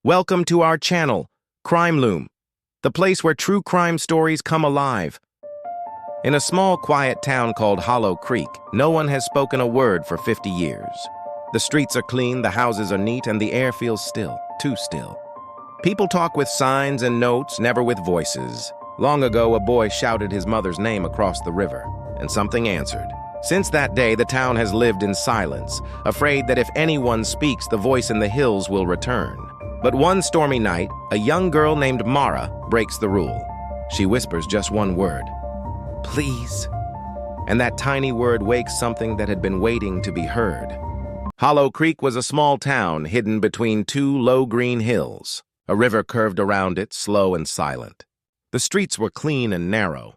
Welcome to our channel, Crime Loom, the place where true crime stories come alive. In a small, quiet town called Hollow Creek, no one has spoken a word for 50 years. The streets are clean, the houses are neat, and the air feels still, too still. People talk with signs and notes, never with voices. Long ago, a boy shouted his mother's name across the river, and something answered. Since that day, the town has lived in silence, afraid that if anyone speaks, the voice in the hills will return. But one stormy night, a young girl named Mara breaks the rule. She whispers just one word, "Please." And that tiny word wakes something that had been waiting to be heard. Hollow Creek was a small town hidden between two low green hills. A river curved around it, slow and silent. The streets were clean and narrow.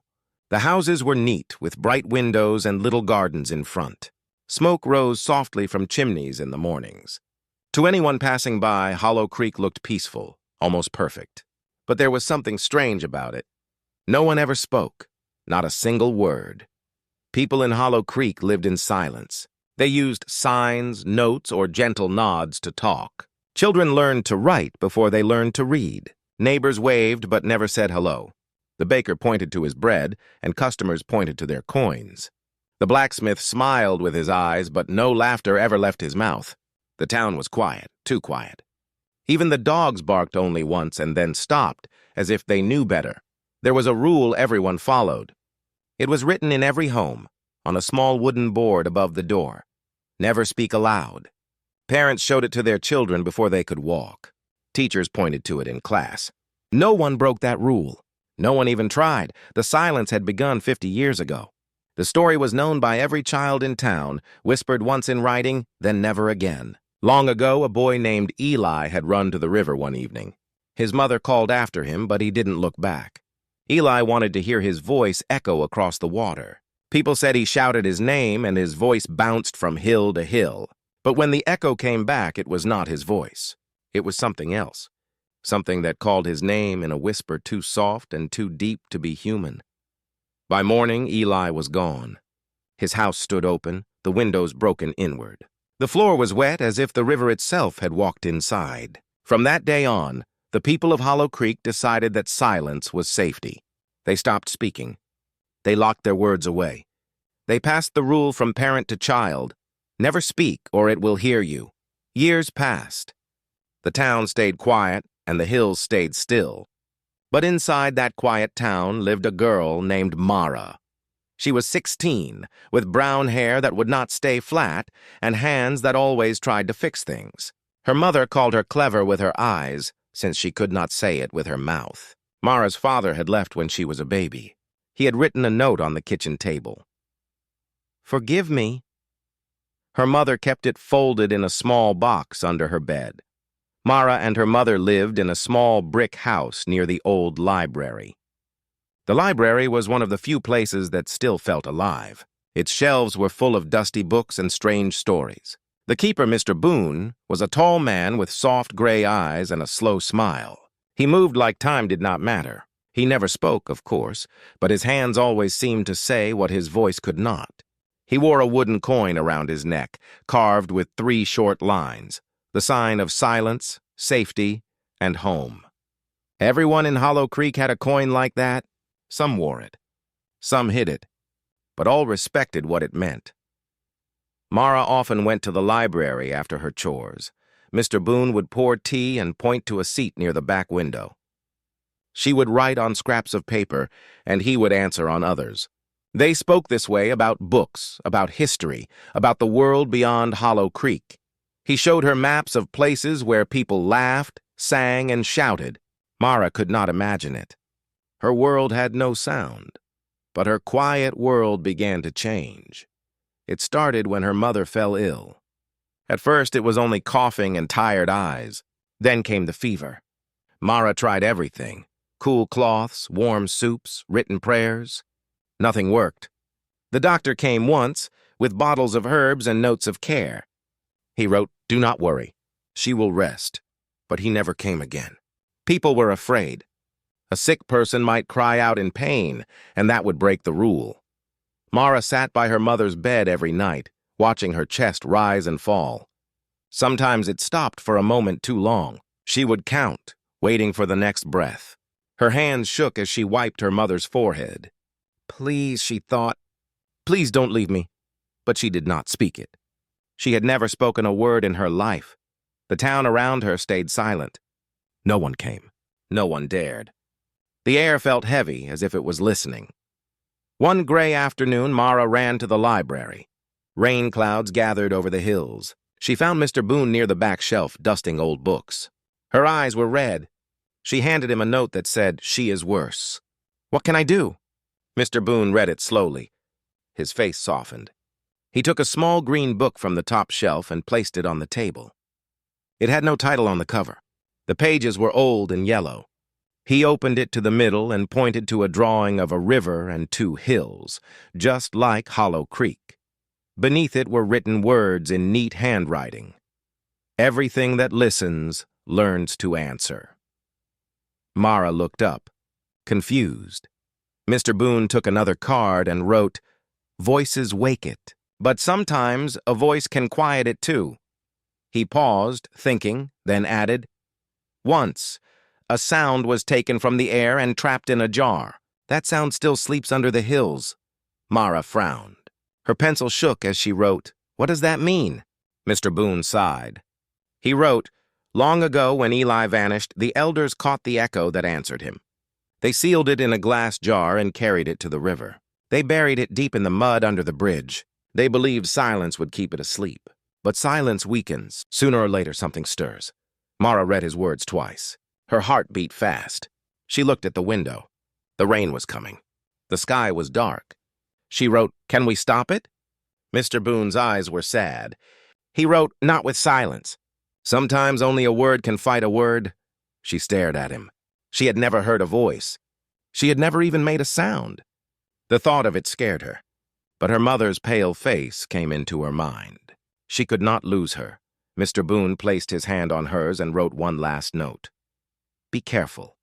The houses were neat, with bright windows and little gardens in front. Smoke rose softly from chimneys in the mornings. To anyone passing by, Hollow Creek looked peaceful, almost perfect. But there was something strange about it. No one ever spoke, not a single word. People in Hollow Creek lived in silence. They used signs, notes, or gentle nods to talk. Children learned to write before they learned to read. Neighbors waved but never said hello. The baker pointed to his bread, and customers pointed to their coins. The blacksmith smiled with his eyes, but no laughter ever left his mouth. The town was quiet, too quiet. Even the dogs barked only once and then stopped, as if they knew better. There was a rule everyone followed. It was written in every home, on a small wooden board above the door. Never speak aloud. Parents showed it to their children before they could walk. Teachers pointed to it in class. No one broke that rule. No one even tried. The silence had begun 50 years ago. The story was known by every child in town, whispered once in writing, then never again. Long ago, a boy named Eli had run to the river one evening. His mother called after him, but he didn't look back. Eli wanted to hear his voice echo across the water. People said he shouted his name and his voice bounced from hill to hill. But when the echo came back, it was not his voice. It was something else. Something that called his name in a whisper too soft and too deep to be human. By morning, Eli was gone. His house stood open, the windows broken inward. The floor was wet as if the river itself had walked inside. From that day on, the people of Hollow Creek decided that silence was safety. They stopped speaking. They locked their words away. They passed the rule from parent to child, never speak or it will hear you. Years passed. The town stayed quiet and the hills stayed still. But inside that quiet town lived a girl named Mara. She was 16, with brown hair that would not stay flat and hands that always tried to fix things. Her mother called her clever with her eyes, since she could not say it with her mouth. Mara's father had left when she was a baby. He had written a note on the kitchen table. "Forgive me." Her mother kept it folded in a small box under her bed. Mara and her mother lived in a small brick house near the old library. The library was one of the few places that still felt alive. Its shelves were full of dusty books and strange stories. The keeper, Mr. Boone, was a tall man with soft gray eyes and a slow smile. He moved like time did not matter. He never spoke, of course, but his hands always seemed to say what his voice could not. He wore a wooden coin around his neck, carved with 3 short lines, the sign of silence, safety, and home. Everyone in Hollow Creek had a coin like that. Some wore it. Some hid it. But all respected what it meant. Mara often went to the library after her chores. Mr. Boone would pour tea and point to a seat near the back window. She would write on scraps of paper, and he would answer on others. They spoke this way about books, about history, about the world beyond Hollow Creek. He showed her maps of places where people laughed, sang, and shouted. Mara could not imagine it. Her world had no sound, but her quiet world began to change. It started when her mother fell ill. At first, it was only coughing and tired eyes. Then came the fever. Mara tried everything: cool cloths, warm soups, written prayers. Nothing worked. The doctor came once, with bottles of herbs and notes of care. He wrote, "Do not worry. She will rest." But he never came again. People were afraid. A sick person might cry out in pain, and that would break the rule. Mara sat by her mother's bed every night, watching her chest rise and fall. Sometimes it stopped for a moment too long. She would count, waiting for the next breath. Her hands shook as she wiped her mother's forehead. Please, she thought, please don't leave me. But she did not speak it. She had never spoken a word in her life. The town around her stayed silent. No one came. No one dared. The air felt heavy, as if it was listening. One gray afternoon, Mara ran to the library. Rain clouds gathered over the hills. She found Mr. Boone near the back shelf, dusting old books. Her eyes were red. She handed him a note that said, "She is worse." "What can I do?" Mr. Boone read it slowly. His face softened. He took a small green book from the top shelf and placed it on the table. It had no title on the cover. The pages were old and yellow. He opened it to the middle and pointed to a drawing of a river and 2 hills, just like Hollow Creek. Beneath it were written words in neat handwriting. "Everything that listens learns to answer." Mara looked up, confused. Mr. Boone took another card and wrote, "Voices wake it, but sometimes a voice can quiet it too." He paused, thinking, then added, "Once, a sound was taken from the air and trapped in a jar. That sound still sleeps under the hills." Mara frowned. Her pencil shook as she wrote, "What does that mean?" Mr. Boone sighed. He wrote, "Long ago when Eli vanished, the elders caught the echo that answered him. They sealed it in a glass jar and carried it to the river. They buried it deep in the mud under the bridge. They believed silence would keep it asleep. But silence weakens. Sooner or later something stirs." Mara read his words twice. Her heart beat fast. She looked at the window. The rain was coming. The sky was dark. She wrote, "Can we stop it?" Mr. Boone's eyes were sad. He wrote, "Not with silence. Sometimes only a word can fight a word." She stared at him. She had never heard a voice. She had never even made a sound. The thought of it scared her. But her mother's pale face came into her mind. She could not lose her. Mr. Boone placed his hand on hers and wrote one last note. "Be careful.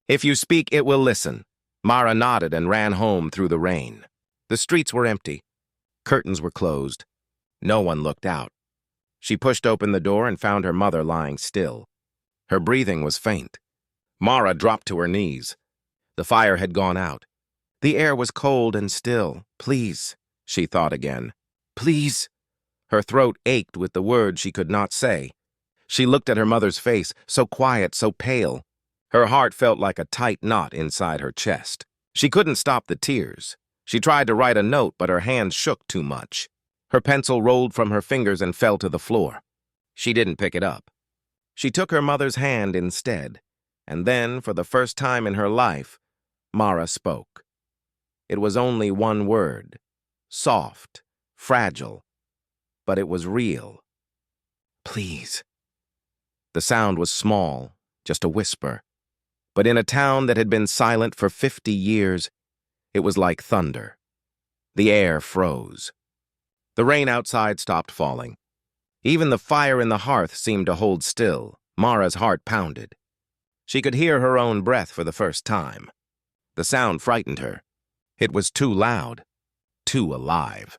If you speak, it will listen." Mara nodded and ran home through the rain. The streets were empty. Curtains were closed. No one looked out. She pushed open the door and found her mother lying still. Her breathing was faint. Mara dropped to her knees. The fire had gone out. The air was cold and still. "Please," she thought again. "Please." Her throat ached with the words she could not say. She looked at her mother's face, so quiet, so pale. Her heart felt like a tight knot inside her chest. She couldn't stop the tears. She tried to write a note, but her hands shook too much. Her pencil rolled from her fingers and fell to the floor. She didn't pick it up. She took her mother's hand instead, and then, for the first time in her life, Mara spoke. It was only one word, soft, fragile, but it was real. "Please." The sound was small, just a whisper. But in a town that had been silent for 50 years, it was like thunder. The air froze. The rain outside stopped falling. Even the fire in the hearth seemed to hold still. Mara's heart pounded. She could hear her own breath for the first time. The sound frightened her. It was too loud, too alive.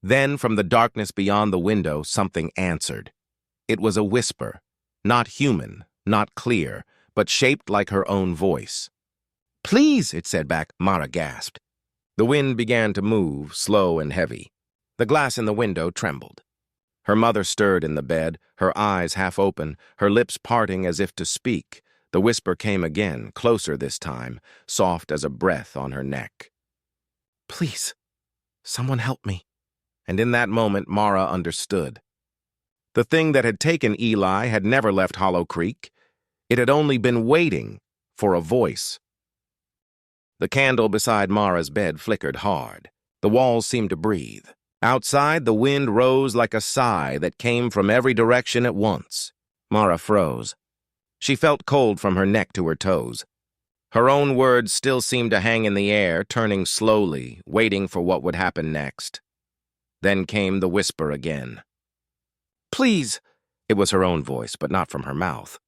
Then, from the darkness beyond the window, something answered. It was a whisper, not human, not clear, but shaped like her own voice. "Please," it said back. Mara gasped. The wind began to move, slow and heavy. The glass in the window trembled. Her mother stirred in the bed, her eyes half open, her lips parting as if to speak. The whisper came again, closer this time, soft as a breath on her neck. "Please, someone help me." And in that moment, Mara understood. The thing that had taken Eli had never left Hollow Creek. It had only been waiting for a voice. The candle beside Mara's bed flickered hard. The walls seemed to breathe. Outside, the wind rose like a sigh that came from every direction at once. Mara froze. She felt cold from her neck to her toes. Her own words still seemed to hang in the air, turning slowly, waiting for what would happen next. Then came the whisper again. "Please." It was her own voice, but not from her mouth.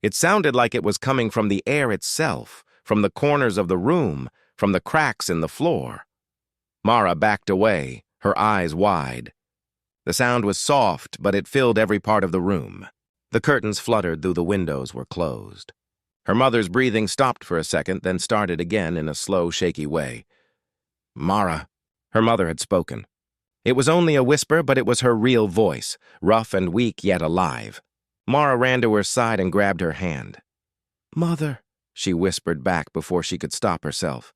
It sounded like it was coming from the air itself, from the corners of the room, from the cracks in the floor. Mara backed away, her eyes wide. The sound was soft, but it filled every part of the room. The curtains fluttered though the windows were closed. Her mother's breathing stopped for a second, then started again in a slow, shaky way. "Mara," her mother had spoken. It was only a whisper, but it was her real voice, rough and weak yet alive. Mara ran to her side and grabbed her hand. "Mother," she whispered back before she could stop herself.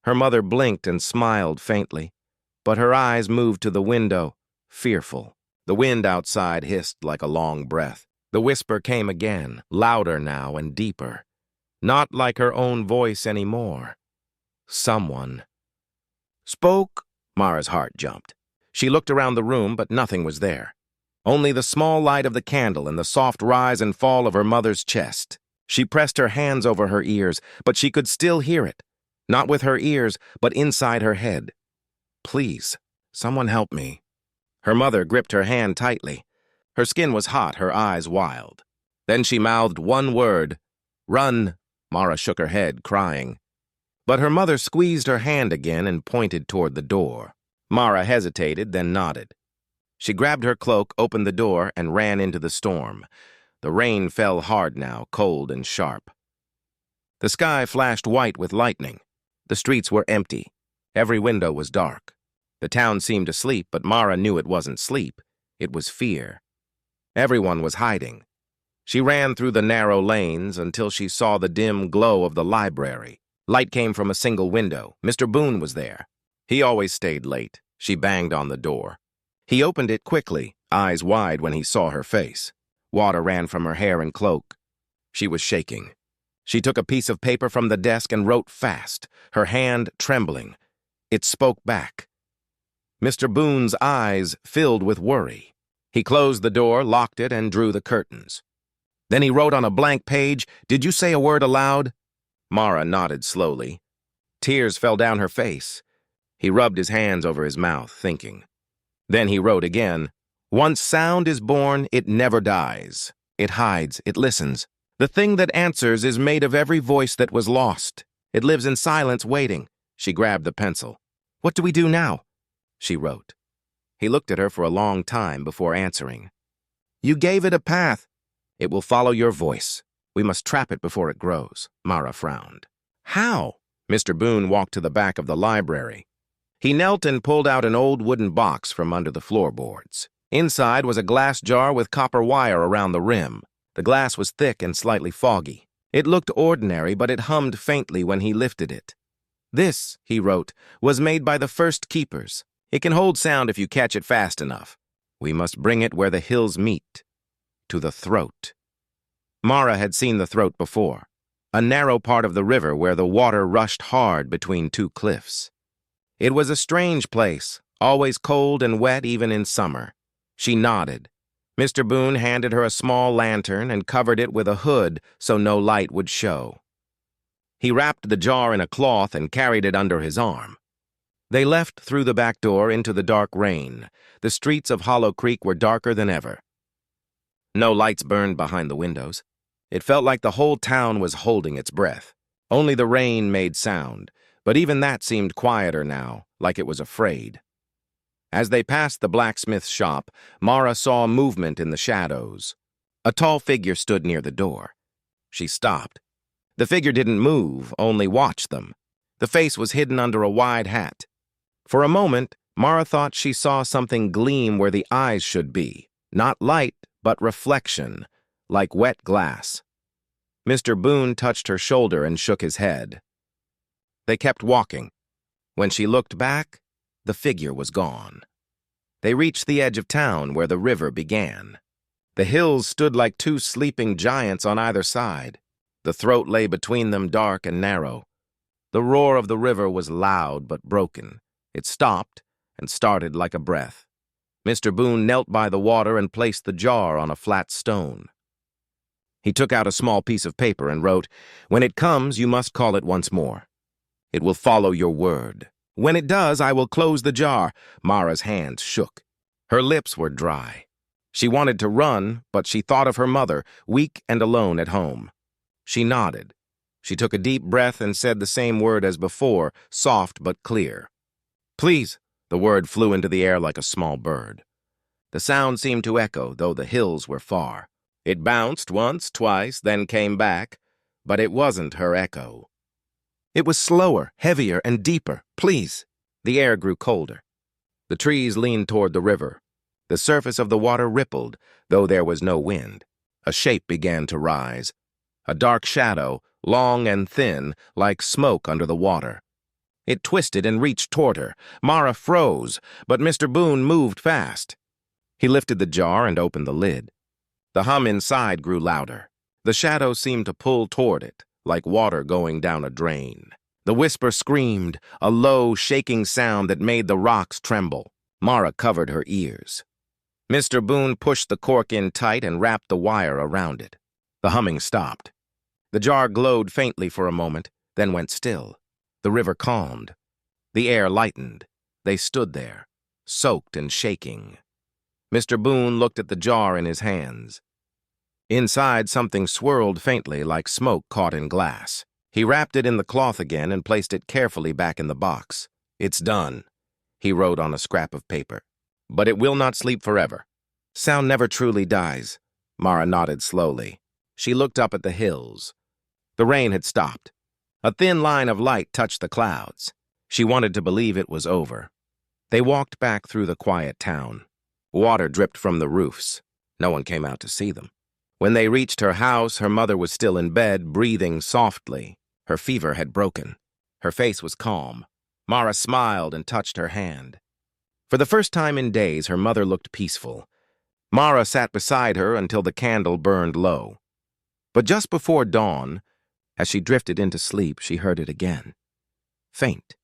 Her mother blinked and smiled faintly, but her eyes moved to the window, fearful. The wind outside hissed like a long breath. The whisper came again, louder now and deeper. Not like her own voice anymore. Someone spoke. Mara's heart jumped. She looked around the room, but nothing was there. Only the small light of the candle and the soft rise and fall of her mother's chest. She pressed her hands over her ears, but she could still hear it. Not with her ears, but inside her head. "Please, someone help me." Her mother gripped her hand tightly. Her skin was hot, her eyes wild. Then she mouthed one word, "Run." Mara shook her head, crying. But her mother squeezed her hand again and pointed toward the door. Mara hesitated, then nodded. She grabbed her cloak, opened the door, and ran into the storm. The rain fell hard now, cold and sharp. The sky flashed white with lightning. The streets were empty. Every window was dark. The town seemed asleep, but Mara knew it wasn't sleep. It was fear. Everyone was hiding. She ran through the narrow lanes until she saw the dim glow of the library. Light came from a single window. Mr. Boone was there. He always stayed late. She banged on the door. He opened it quickly, eyes wide when he saw her face. Water ran from her hair and cloak. She was shaking. She took a piece of paper from the desk and wrote fast, her hand trembling. It spoke back. Mr. Boone's eyes filled with worry. He closed the door, locked it, and drew the curtains. Then he wrote on a blank page, "Did you say a word aloud?" Mara nodded slowly. Tears fell down her face. He rubbed his hands over his mouth, thinking. Then he wrote again, "Once sound is born, it never dies. It hides, it listens. The thing that answers is made of every voice that was lost. It lives in silence, waiting." She grabbed the pencil. "What do we do now?" she wrote. He looked at her for a long time before answering. "You gave it a path. It will follow your voice. We must trap it before it grows." Mara frowned. "How?" Mr. Boone walked to the back of the library. He knelt and pulled out an old wooden box from under the floorboards. Inside was a glass jar with copper wire around the rim. The glass was thick and slightly foggy. It looked ordinary, but it hummed faintly when he lifted it. "This," he wrote, "was made by the first keepers. It can hold sound if you catch it fast enough. We must bring it where the hills meet, to the throat." Mara had seen the throat before, a narrow part of the river where the water rushed hard between two cliffs. It was a strange place, always cold and wet even in summer. She nodded. Mr. Boone handed her a small lantern and covered it with a hood so no light would show. He wrapped the jar in a cloth and carried it under his arm. They left through the back door into the dark rain. The streets of Hollow Creek were darker than ever. No lights burned behind the windows. It felt like the whole town was holding its breath. Only the rain made sound, but even that seemed quieter now, like it was afraid. As they passed the blacksmith's shop, Mara saw movement in the shadows. A tall figure stood near the door. She stopped. The figure didn't move, only watched them. The face was hidden under a wide hat. For a moment, Mara thought she saw something gleam where the eyes should be. Not light, but reflection, like wet glass. Mr. Boone touched her shoulder and shook his head. They kept walking. When she looked back, the figure was gone. They reached the edge of town where the river began. The hills stood like two sleeping giants on either side. The throat lay between them, dark and narrow. The roar of the river was loud but broken. It stopped and started like a breath. Mr. Boone knelt by the water and placed the jar on a flat stone. He took out a small piece of paper and wrote, "When it comes, you must call it once more. It will follow your word. When it does, I will close the jar." Mara's hands shook. Her lips were dry. She wanted to run, but she thought of her mother, weak and alone at home. She nodded. She took a deep breath and said the same word as before, soft but clear. "Please." The word flew into the air like a small bird. The sound seemed to echo, though the hills were far. It bounced once, twice, then came back, but it wasn't her echo. It was slower, heavier, and deeper. Please. The air grew colder. The trees leaned toward the river. The surface of the water rippled, though there was no wind. A shape began to rise. A dark shadow, long and thin, like smoke under the water. It twisted and reached toward her. Mara froze, but Mr. Boone moved fast. He lifted the jar and opened the lid. The hum inside grew louder. The shadow seemed to pull toward it, like water going down a drain. The whisper screamed, a low, shaking sound that made the rocks tremble. Mara covered her ears. Mr. Boone pushed the cork in tight and wrapped the wire around it. The humming stopped. The jar glowed faintly for a moment, then went still. The river calmed. The air lightened. They stood there, soaked and shaking. Mr. Boone looked at the jar in his hands. Inside, something swirled faintly like smoke caught in glass. He wrapped it in the cloth again and placed it carefully back in the box. "It's done," he wrote on a scrap of paper. "But it will not sleep forever." "Sound never truly dies." Mara nodded slowly. She looked up at the hills. The rain had stopped. A thin line of light touched the clouds. She wanted to believe it was over. They walked back through the quiet town. Water dripped from the roofs. No one came out to see them. When they reached her house, her mother was still in bed, breathing softly. Her fever had broken. Her face was calm. Mara smiled and touched her hand. For the first time in days, her mother looked peaceful. Mara sat beside her until the candle burned low. But just before dawn, as she drifted into sleep, she heard it again. Faint,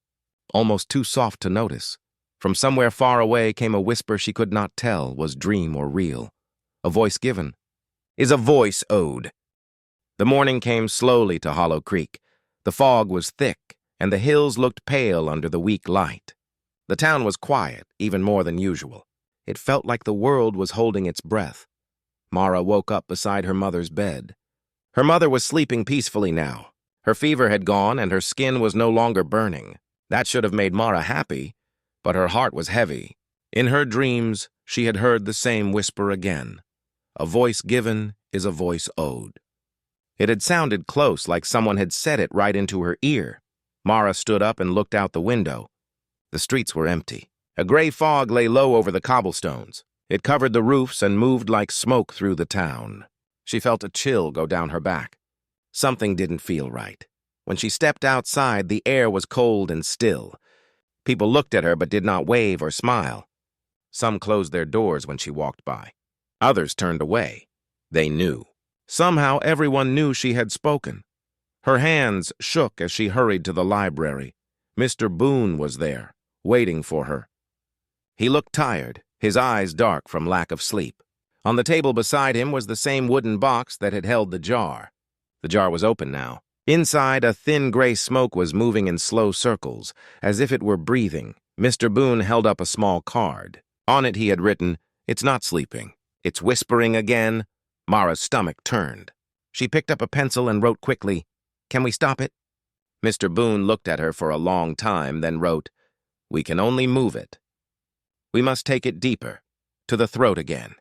almost too soft to notice. From somewhere far away came a whisper she could not tell was dream or real. A voice given is a voice owed. The morning came slowly to Hollow Creek. The fog was thick, and the hills looked pale under the weak light. The town was quiet, even more than usual. It felt like the world was holding its breath. Mara woke up beside her mother's bed. Her mother was sleeping peacefully now. Her fever had gone, and her skin was no longer burning. That should have made Mara happy, but her heart was heavy. In her dreams, she had heard the same whisper again. A voice given is a voice owed. It had sounded close, like someone had said it right into her ear. Mara stood up and looked out the window. The streets were empty. A gray fog lay low over the cobblestones. It covered the roofs and moved like smoke through the town. She felt a chill go down her back. Something didn't feel right. When she stepped outside, the air was cold and still. People looked at her but did not wave or smile. Some closed their doors when she walked by. Others turned away. They knew. Somehow everyone knew she had spoken. Her hands shook as she hurried to the library. Mr. Boone was there, waiting for her. He looked tired, his eyes dark from lack of sleep. On the table beside him was the same wooden box that had held the jar. The jar was open now. Inside, a thin gray smoke was moving in slow circles, as if it were breathing. Mr. Boone held up a small card. On it he had written, "It's not sleeping. It's whispering again." Mara's stomach turned. She picked up a pencil and wrote quickly, "Can we stop it?" Mr. Boone looked at her for a long time, then wrote, "We can only move it. We must take it deeper, to the throat again."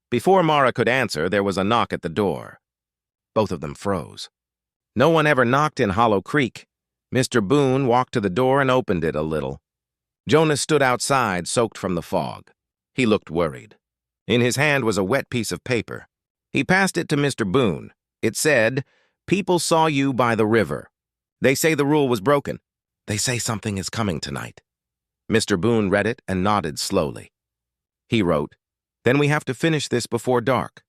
Before Mara could answer, there was a knock at the door. Both of them froze. No one ever knocked in Hollow Creek. Mr. Boone walked to the door and opened it a little. Jonas stood outside, soaked from the fog. He looked worried. In his hand was a wet piece of paper. He passed it to Mr. Boone. It said, "People saw you by the river. They say the rule was broken. They say something is coming tonight." Mr. Boone read it and nodded slowly. He wrote, "Then we have to finish this before dark."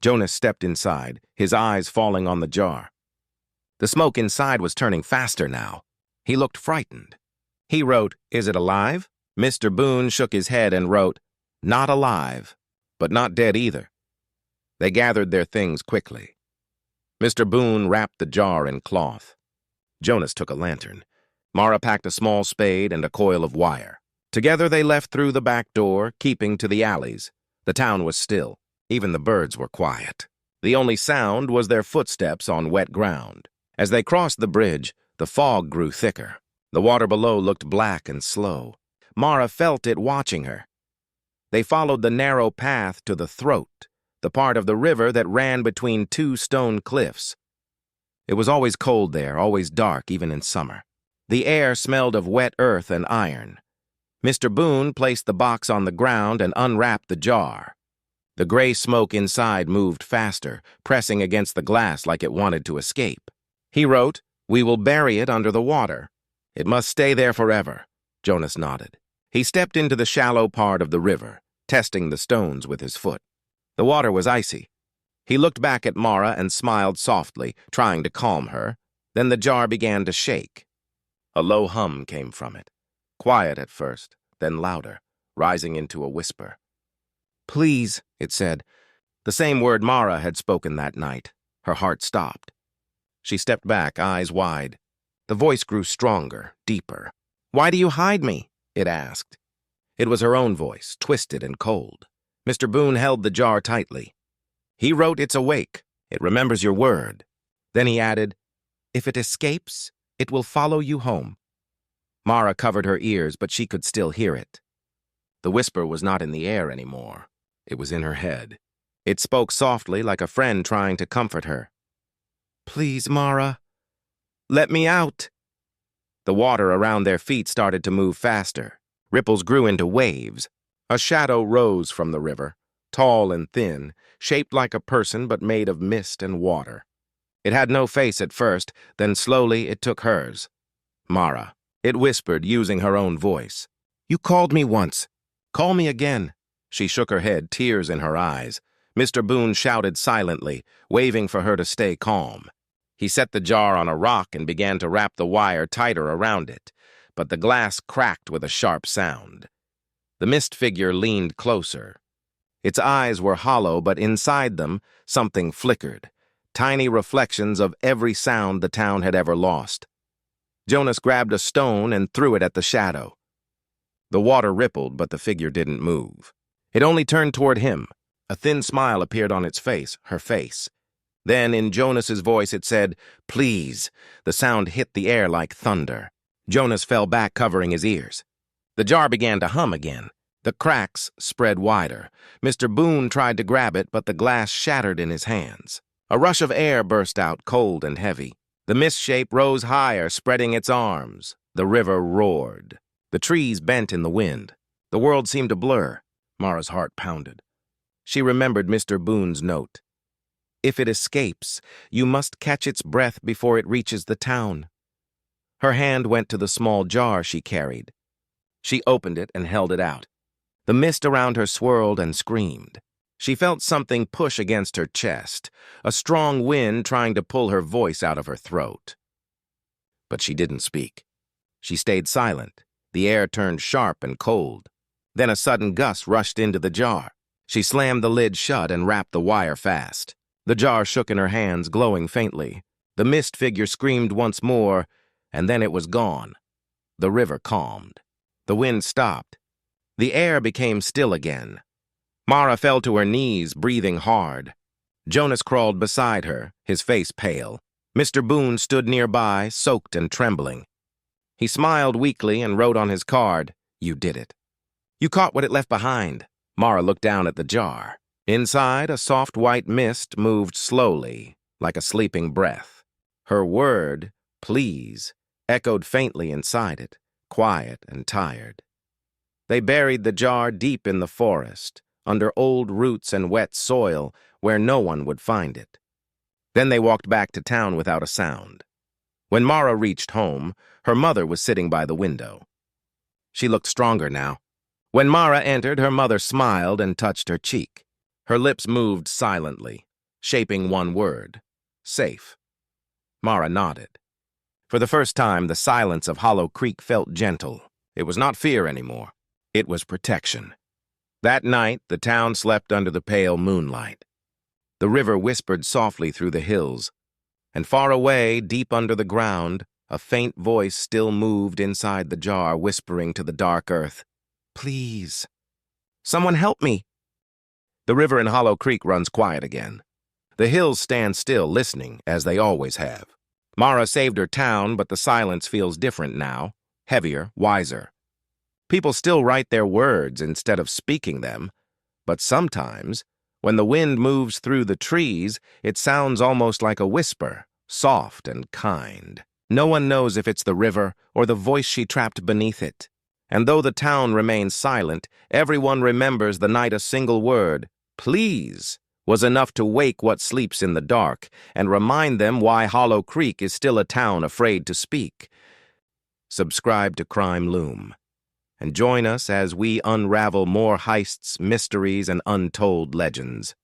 Jonas stepped inside, his eyes falling on the jar. The smoke inside was turning faster now. He looked frightened. He wrote, "Is it alive?" Mr. Boone shook his head and wrote, "Not alive, but not dead either." They gathered their things quickly. Mr. Boone wrapped the jar in cloth. Jonas took a lantern. Mara packed a small spade and a coil of wire. Together they left through the back door, keeping to the alleys. The town was still. Even the birds were quiet. The only sound was their footsteps on wet ground. As they crossed the bridge, the fog grew thicker. The water below looked black and slow. Mara felt it watching her. They followed the narrow path to the throat, the part of the river that ran between two stone cliffs. It was always cold there, always dark, even in summer. The air smelled of wet earth and iron. Mr. Boone placed the box on the ground and unwrapped the jar. The gray smoke inside moved faster, pressing against the glass like it wanted to escape. He wrote, "We will bury it under the water. It must stay there forever." Jonas nodded. He stepped into the shallow part of the river, testing the stones with his foot. The water was icy. He looked back at Mara and smiled softly, trying to calm her. Then the jar began to shake. A low hum came from it. Quiet at first, then louder, rising into a whisper. "Please," it said. The same word Mara had spoken that night. Her heart stopped. She stepped back, eyes wide. The voice grew stronger, deeper. "Why do you hide me?" it asked. It was her own voice, twisted and cold. Mr. Boone held the jar tightly. He wrote, "It's awake. It remembers your word." Then he added, "If it escapes, it will follow you home." Mara covered her ears, but she could still hear it. The whisper was not in the air anymore. It was in her head. It spoke softly, like a friend trying to comfort her. "Please, Mara, let me out." The water around their feet started to move faster. Ripples grew into waves. A shadow rose from the river, tall and thin, shaped like a person but made of mist and water. It had no face at first, then slowly it took hers. "Mara," it whispered, using her own voice. "You called me once. Call me again." She shook her head, tears in her eyes. Mr. Boone shouted silently, waving for her to stay calm. He set the jar on a rock and began to wrap the wire tighter around it, but the glass cracked with a sharp sound. The mist figure leaned closer. Its eyes were hollow, but inside them, something flickered, tiny reflections of every sound the town had ever lost. Jonas grabbed a stone and threw it at the shadow. The water rippled, but the figure didn't move. It only turned toward him. A thin smile appeared on its face, her face. Then, in Jonas's voice, it said, "Please." The sound hit the air like thunder. Jonas fell back, covering his ears. The jar began to hum again. The cracks spread wider. Mr. Boone tried to grab it, but the glass shattered in his hands. A rush of air burst out, cold and heavy. The mist shape rose higher, spreading its arms. The river roared. The trees bent in the wind. The world seemed to blur. Mara's heart pounded. She remembered Mr. Boone's note. "If it escapes, you must catch its breath before it reaches the town." Her hand went to the small jar she carried. She opened it and held it out. The mist around her swirled and screamed. She felt something push against her chest, a strong wind trying to pull her voice out of her throat. But she didn't speak. She stayed silent. The air turned sharp and cold. Then a sudden gust rushed into the jar. She slammed the lid shut and wrapped the wire fast. The jar shook in her hands, glowing faintly. The mist figure screamed once more, and then it was gone. The river calmed. The wind stopped. The air became still again. Mara fell to her knees, breathing hard. Jonas crawled beside her, his face pale. Mr. Boone stood nearby, soaked and trembling. He smiled weakly and wrote on his card, "You did it. You caught what it left behind." Mara looked down at the jar. Inside, a soft white mist moved slowly, like a sleeping breath. Her word, "Please," echoed faintly inside it, quiet and tired. They buried the jar deep in the forest, under old roots and wet soil, where no one would find it. Then they walked back to town without a sound. When Mara reached home, her mother was sitting by the window. She looked stronger now. When Mara entered, her mother smiled and touched her cheek. Her lips moved silently, shaping one word, "Safe." Mara nodded. For the first time, the silence of Hollow Creek felt gentle. It was not fear anymore. It was protection. That night, the town slept under the pale moonlight. The river whispered softly through the hills, and far away, deep under the ground, a faint voice still moved inside the jar, whispering to the dark earth, "Please, someone help me." The river in Hollow Creek runs quiet again. The hills stand still, listening, as they always have. Mara saved her town, but the silence feels different now, heavier, wiser. People still write their words instead of speaking them, but sometimes, When the wind moves through the trees, it sounds almost like a whisper, soft and kind. No one knows if it's the river or the voice she trapped beneath it. And though the town remains silent, everyone remembers the night a single word, "Please," was enough to wake what sleeps in the dark and remind them why Hollow Creek is still a town afraid to speak. Subscribe to Crime Loom and join us as we unravel more heists, mysteries, and untold legends.